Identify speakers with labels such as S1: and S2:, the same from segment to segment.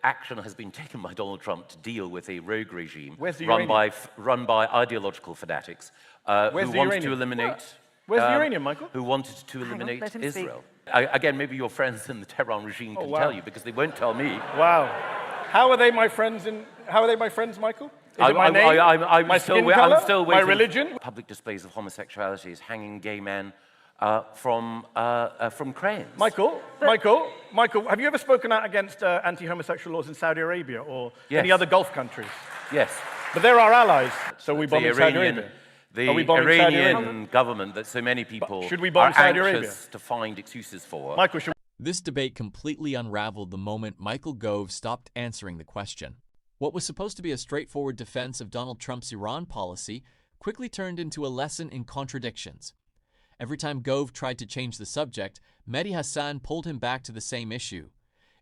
S1: action has been taken by Donald Trump to deal with a rogue regime
S2: run
S1: by ideological fanatics who wanted to eliminate...
S2: Where's the uranium, Michael?
S1: Who wanted to eliminate Israel. Again, maybe your friends in the Tehran regime can tell you, because they won't tell me.
S2: Wow. How are they my friends, Michael? Is it my name, my skin color,
S1: I'm still waiting.
S2: My religion?
S1: Public displays of homosexuality is hanging gay men from cranes.
S2: Michael, have you ever spoken out against anti-homosexual laws in Saudi Arabia or any other Gulf countries?
S1: Yes.
S2: But they're our allies, so we bomb Saudi Arabia.
S1: The Iranian government that so many people are anxious to find excuses for.
S2: Michael,
S3: This debate completely unraveled the moment Michael Gove stopped answering the question. What was supposed to be a straightforward defense of Donald Trump's Iran policy quickly turned into a lesson in contradictions. Every time Gove tried to change the subject, Mehdi Hasan pulled him back to the same issue.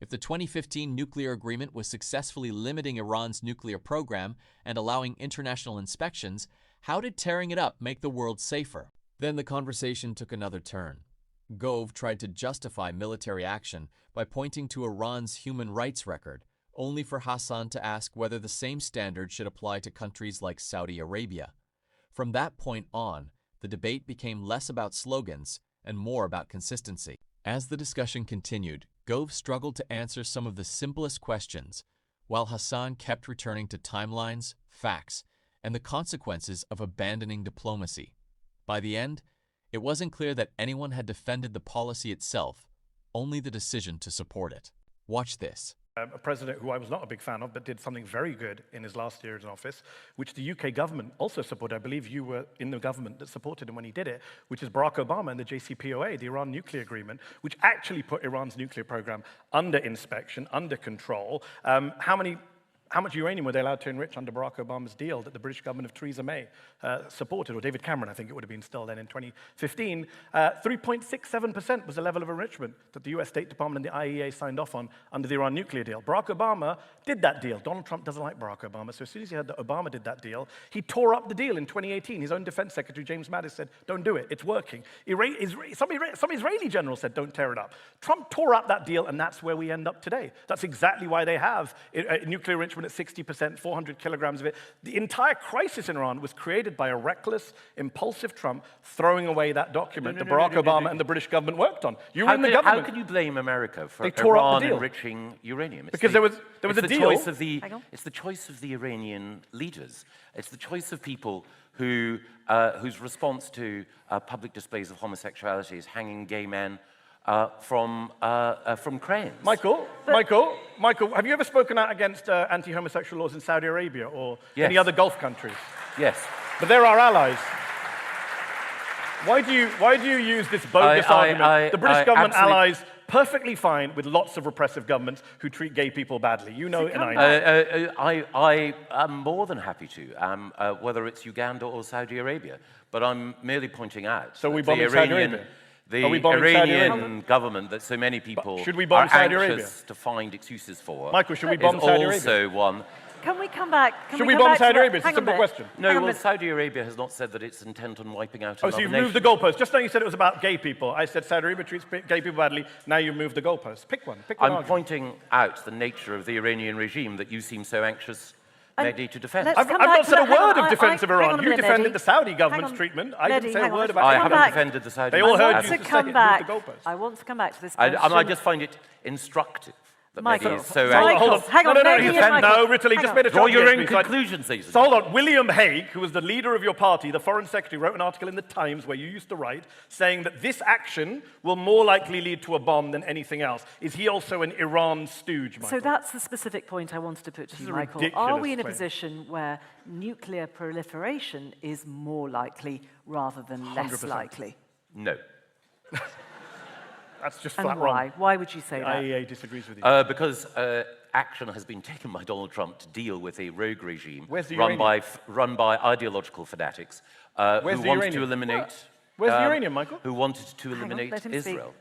S3: If the 2015 nuclear agreement was successfully limiting Iran's nuclear program and allowing international inspections, how did tearing it up make the world safer? Then the conversation took another turn. Gove tried to justify military action by pointing to Iran's human rights record, only for Hasan to ask whether the same standard should apply to countries like Saudi Arabia. From that point on, the debate became less about slogans and more about consistency. As the discussion continued, Gove struggled to answer some of the simplest questions, while Hasan kept returning to timelines, facts, and the consequences of abandoning diplomacy. By the end, it wasn't clear that anyone had defended the policy itself, only the decision to support it. Watch this.
S2: A president who I was not a big fan of, but did something very good in his last year in office, which the UK government also supported. I believe you were in the government that supported him when he did it, which is Barack Obama and the JCPOA, the Iran nuclear agreement, which actually put Iran's nuclear program under inspection, under control. How much uranium were they allowed to enrich under Barack Obama's deal that the British government of Theresa May supported, or David Cameron, I think it would have been still then in 2015? 3.67% was the level of enrichment that the US State Department and the IAEA signed off on under the Iran nuclear deal. Barack Obama did that deal. Donald Trump doesn't like Barack Obama, so as soon as he heard that Obama did that deal, he tore up the deal in 2018. His own defense secretary, James Mattis, said, don't do it, it's working. Some Israeli general said, don't tear it up. Trump tore up that deal, and that's where we end up today. That's exactly why they have nuclear enrichment at 60%, 400 kilograms of it. The entire crisis in Iran was created by a reckless, impulsive Trump throwing away that document that Barack Obama and the British government worked on. You were in the government.
S1: How can you blame America for
S2: Iran
S1: enriching uranium?
S2: Because there was a deal.
S1: It's the choice of the Iranian leaders. It's the choice of people whose response to public displays of homosexuality is hanging gay men from cranes.
S2: Michael, have you ever spoken out against anti-homosexual laws in Saudi Arabia or any other Gulf countries?
S1: Yes.
S2: But they're our allies. Why do you use this bogus argument? The British government allies perfectly fine with lots of repressive governments who treat gay people badly. You know it and I know.
S1: I am more than happy to, whether it's Uganda or Saudi Arabia. But I'm merely pointing out
S2: so we bomb Saudi Arabia?
S1: The Iranian government that so many people are anxious to find excuses for.
S2: Michael, should we bomb Saudi Arabia?
S1: Also one.
S4: Can we come back?
S2: Should we bomb Saudi Arabia? It's a simple question.
S1: No, well, Saudi Arabia has not said that it's intent on wiping out another
S2: so you've
S1: nation.
S2: moved the goalpost. Just now you said it was about gay people. I said Saudi Arabia treats gay people badly. Now you've moved the goalpost. Pick one.
S1: I'm pointing out the nature of the Iranian regime that you seem so anxious, Mehdi, to defend.
S2: I've not said a word of defense of Iran. You defended the Saudi government's treatment. I didn't say a word about it.
S1: I haven't defended the Saudi
S2: government. They all heard you
S4: say move the goalpost. I want to come back to this question.
S1: I just find it instructive.
S4: Michael,
S1: is so
S2: hold on.
S4: Hang on.
S2: No, Ritterly, just made a
S1: draw your own conclusions.
S2: So hold on. William Hague, who was the leader of your party, the foreign secretary, wrote an article in the Times where you used to write, saying that this action will more likely lead to a bomb than anything else. Is he also an Iran stooge, Michael?
S4: So that's the specific point I wanted to put to you, Michael. Are we in a position where nuclear proliferation is more likely rather than less
S2: 100%.
S4: likely?
S1: No.
S2: That's just
S4: and
S2: flat
S4: why?
S2: wrong.
S4: Why would you say that?
S2: IAEA disagrees with you.
S1: Because action has been taken by Donald Trump to deal with a rogue regime run by ideological fanatics who wanted to eliminate.
S2: Where's the uranium, Michael?
S1: Who wanted to eliminate Israel.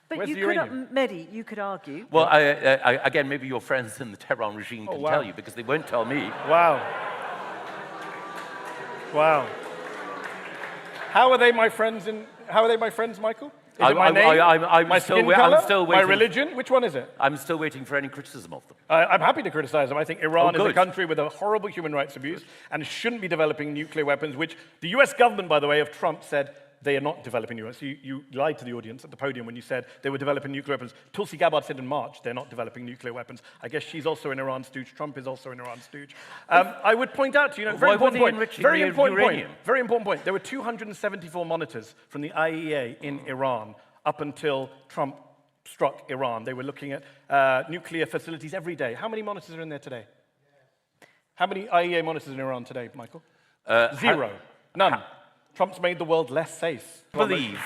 S4: But you could, Mehdi, you could argue.
S1: Well, again, maybe your friends in the Tehran regime can tell you, because they won't tell me.
S2: Wow. Wow. How are they my friends, Michael? Is it my name?
S1: I'm
S2: my
S1: still
S2: skin color?
S1: I'm still waiting.
S2: My religion? Which one is it?
S1: I'm still waiting for any criticism of them.
S2: I'm happy to criticize them. I think Iran is a
S1: good.
S2: country with a horrible human rights abuse and shouldn't be developing nuclear weapons, which the US government, by the way, of Trump said they are not developing nuclear weapons. You lied to the audience at the podium when you said they were developing nuclear weapons. Tulsi Gabbard said in March they're not developing nuclear weapons. I guess she's also an Iran stooge. Trump is also an Iran stooge. I would point out to you, very important point. Very important point. There were 274 monitors from the IAEA in Iran up until Trump struck Iran. They were looking at nuclear facilities every day. How many monitors are in there today? How many IAEA monitors in Iran today, Michael? Zero. None. Trump's made the world less safe.
S1: Believe.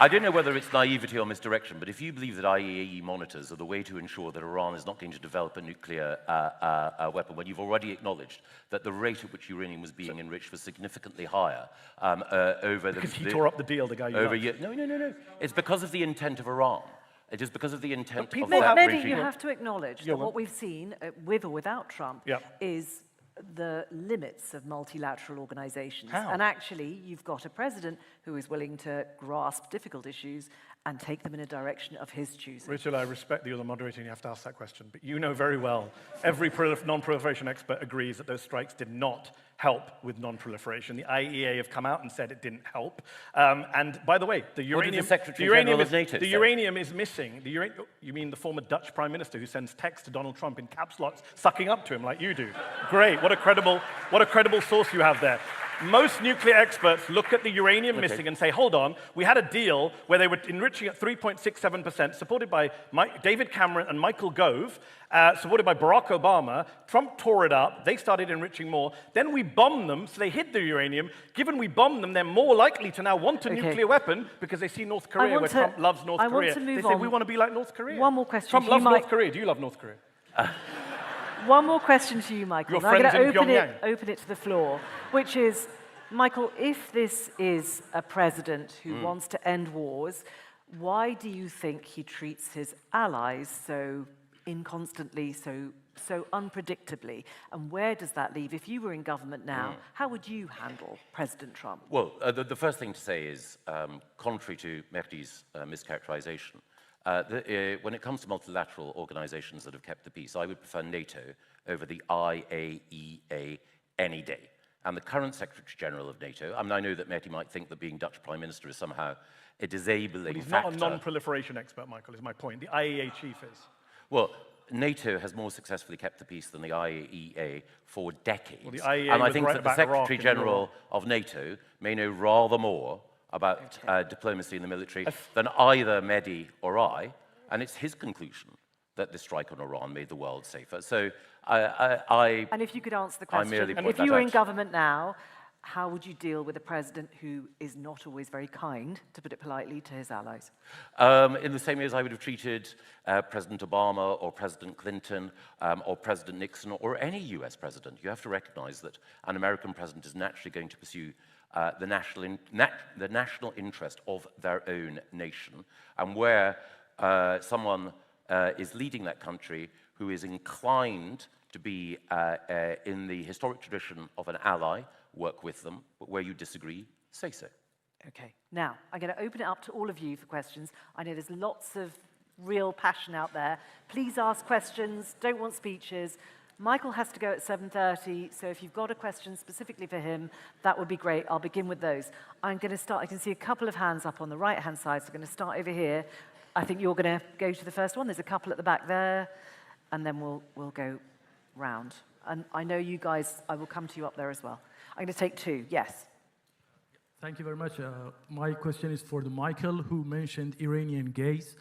S1: I don't know whether it's naivety or misdirection, but if you believe that IAEA monitors are the way to ensure that Iran is not going to develop a nuclear weapon, when you've already acknowledged that the rate at which uranium was being enriched was significantly higher over the...
S2: Because he tore up the deal, the guy you liked.
S1: No. It's because of the intent of Iran. It is because of the intent of
S4: that
S1: regime.
S4: Mehdi, you have to acknowledge that what we've seen, with or without Trump, is the limits of multilateral organizations.
S2: How?
S4: And actually, you've got a president who is willing to grasp difficult issues and take them in a direction of his choosing.
S2: Rachel, I respect that you're the moderator and you have to ask that question, but you know very well, every non-proliferation expert agrees that those strikes did not help with non-proliferation. The IAEA have come out and said it didn't help. And by the way, the uranium, uranium is missing. You mean the former Dutch Prime Minister who sends text to Donald Trump in caps locks, sucking up to him like you do. Great, what a credible source you have there. Most nuclear experts look at the uranium missing and say, hold on, we had a deal where they were enriching at 3.67%, supported by David Cameron and Michael Gove, supported by Barack Obama. Trump tore it up. They started enriching more. Then we bombed them, so they hid the uranium. Given we bombed them, they're more likely to now want a nuclear weapon because they see North Korea, where Trump loves North Korea. They say, we want to be like North Korea.
S4: One more question.
S2: Trump loves North Korea. Do you love North Korea?
S4: One more question to you, Michael.
S2: Your friends in Pyongyang.
S4: Open it to the floor, which is, Michael, if this is a president who wants to end wars, why do you think he treats his allies so inconstantly, so unpredictably? And where does that leave? If you were in government now, how would you handle President Trump?
S1: Well, the first thing to say is, contrary to Mehdi's mischaracterization, when it comes to multilateral organizations that have kept the peace, I would prefer NATO over the IAEA any day. And the current Secretary General of NATO, I mean, I know that Mehdi might think that being Dutch Prime Minister is somehow a disabling
S2: He's
S1: factor.
S2: not a non-proliferation expert, Michael, is my point. The IAEA chief is.
S1: Well, NATO has more successfully kept the peace than the IAEA for decades.
S2: Well, the IAEA
S1: and I think
S2: right
S1: that the Secretary General of NATO may know rather more about diplomacy in the military than either Mehdi or I, and it's his conclusion that the strike on Iran made the world safer. So
S4: and if you could answer the question, if you were in government now, how would you deal with a president who is not always very kind, to put it politely, to his allies?
S1: In the same way as I would have treated President Obama or President Clinton or President Nixon or any US president. You have to recognize that an American president is naturally going to pursue the national interest of their own nation, and where someone is leading that country who is inclined to be in the historic tradition of an ally, work with them, but where you disagree, say so.
S4: Okay, now I'm going to open it up to all of you for questions. I know there's lots of real passion out there. Please ask questions, don't want speeches. Michael has to go at 7:30, so if you've got a question specifically for him, that would be great. I'll begin with those. I'm going to start, I can see a couple of hands up on the right-hand side, so I'm going to start over here. I think you're going to go to the first one. There's a couple at the back there, and then we'll go round. And I know you guys, I will come to you up there as well. I'm going to take two, yes.
S5: Thank you very much. My question is for Michael, who mentioned Iranian gays.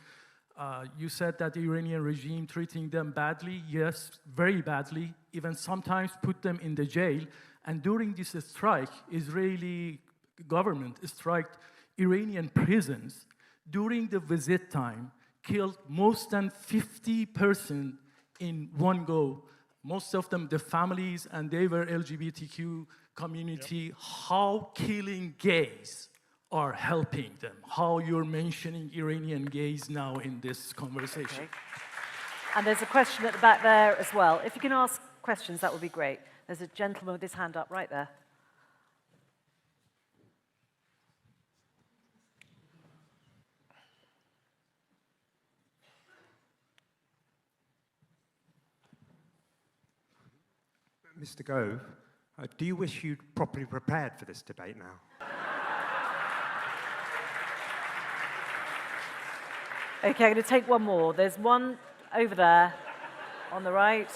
S5: You said that the Iranian regime treating them badly. Yes, very badly, even sometimes put them in the jail. And during this strike, Israeli government striked Iranian prisons. During the visit time, killed most than 50 persons in one go. Most of them, the families, and they were LGBTQ community. Yep. How killing gays are helping them? How you're mentioning Iranian gays now in this conversation?
S4: Okay. And there's a question at the back there as well. If you can ask questions, that would be great. There's a gentleman with his hand up right there.
S6: Mr. Gove, do you wish you'd properly prepared for this debate now?
S4: Okay, I'm going to take one more. There's one over there on the right.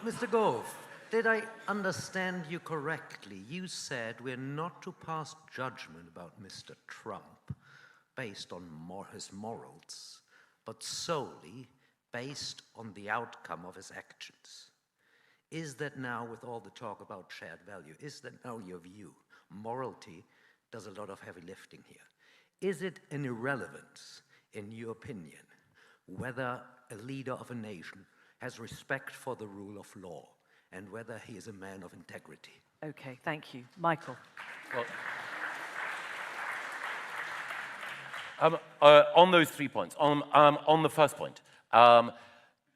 S7: Mr. Gove, did I understand you correctly? You said we're not to pass judgment about Mr. Trump based on his morals, but solely based on the outcome of his actions. Is that now, with all the talk about shared value, is that now your view? Morality does a lot of heavy lifting here. Is it an irrelevance, in your opinion, whether a leader of a nation has respect for the rule of law and whether he is a man of integrity?
S4: Okay, thank you. Michael.
S1: Well, on those 3 points, on the first point,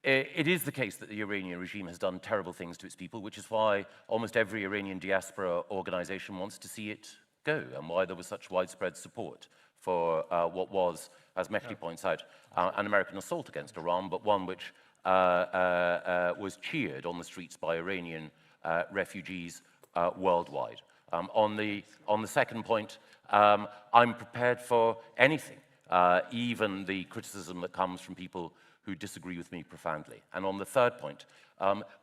S1: it is the case that the Iranian regime has done terrible things to its people, which is why almost every Iranian diaspora organization wants to see it go, and why there was such widespread support for what was, as Mehdi points out, an American assault against Iran, but one which was cheered on the streets by Iranian refugees worldwide. On the second point, I'm prepared for anything, even the criticism that comes from people who disagree with me profoundly. And on the third point,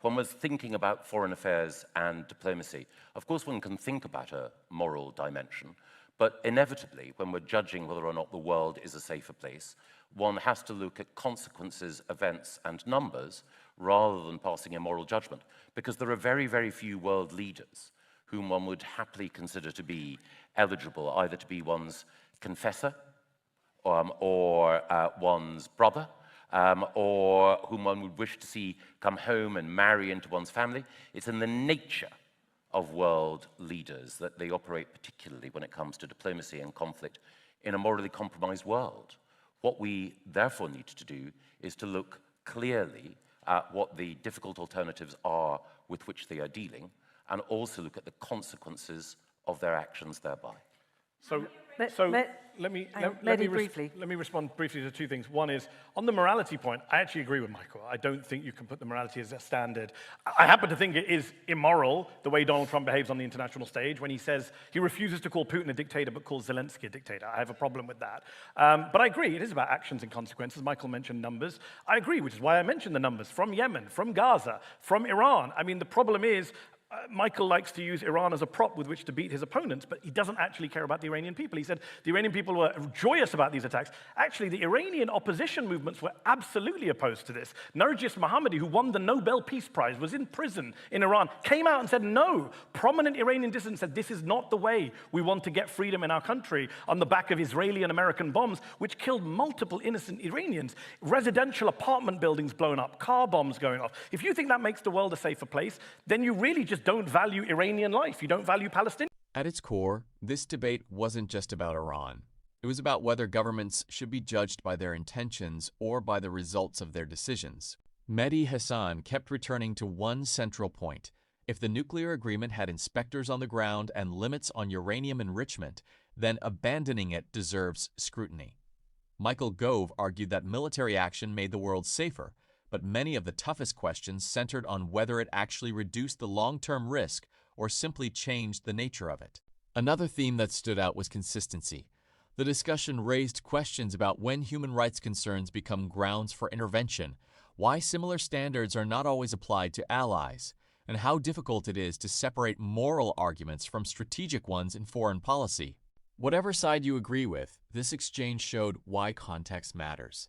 S1: when we're thinking about foreign affairs and diplomacy, of course one can think about a moral dimension, but inevitably, when we're judging whether or not the world is a safer place, one has to look at consequences, events, and numbers rather than passing a moral judgment, because there are very, very few world leaders whom one would happily consider to be eligible either to be one's confessor or one's brother, or whom one would wish to see come home and marry into one's family. It's in the nature of world leaders that they operate, particularly when it comes to diplomacy and conflict in a morally compromised world. What we therefore need to do is to look clearly at what the difficult alternatives are with which they are dealing, and also look at the consequences of their actions thereby.
S2: Let me respond briefly to two things. One is, on the morality point, I actually agree with Michael. I don't think you can put the morality as a standard. I happen to think it is immoral the way Donald Trump behaves on the international stage when he says he refuses to call Putin a dictator but calls Zelensky a dictator. I have a problem with that. But I agree, it is about actions and consequences. Michael mentioned numbers. I agree, which is why I mentioned the numbers from Yemen, from Gaza, from Iran. I mean, the problem is, Michael likes to use Iran as a prop with which to beat his opponents, but he doesn't actually care about the Iranian people. He said the Iranian people were joyous about these attacks. Actually, the Iranian opposition movements were absolutely opposed to this. Narges Mohammadi, who won the Nobel Peace Prize, was in prison in Iran, came out and said no. Prominent Iranian dissidents said this is not the way we want to get freedom in our country, on the back of Israeli and American bombs, which killed multiple innocent Iranians. Residential apartment buildings blown up, car bombs going off. If you think that makes the world a safer place, then you really just don't value Iranian life. You don't value Palestine.
S3: At its core, this debate wasn't just about Iran. It was about whether governments should be judged by their intentions or by the results of their decisions. Mehdi Hasan kept returning to one central point. If the nuclear agreement had inspectors on the ground and limits on uranium enrichment, then abandoning it deserves scrutiny. Michael Gove argued that military action made the world safer, but many of the toughest questions centered on whether it actually reduced the long-term risk or simply changed the nature of it. Another theme that stood out was consistency. The discussion raised questions about when human rights concerns become grounds for intervention, why similar standards are not always applied to allies, and how difficult it is to separate moral arguments from strategic ones in foreign policy. Whatever side you agree with, this exchange showed why context matters.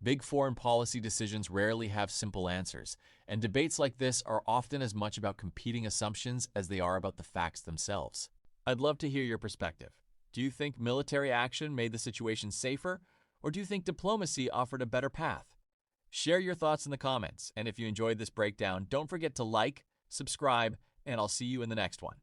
S3: Big foreign policy decisions rarely have simple answers, and debates like this are often as much about competing assumptions as they are about the facts themselves. I'd love to hear your perspective. Do you think military action made the situation safer, or do you think diplomacy offered a better path? Share your thoughts in the comments, and if you enjoyed this breakdown, don't forget to like, subscribe, and I'll see you in the next one.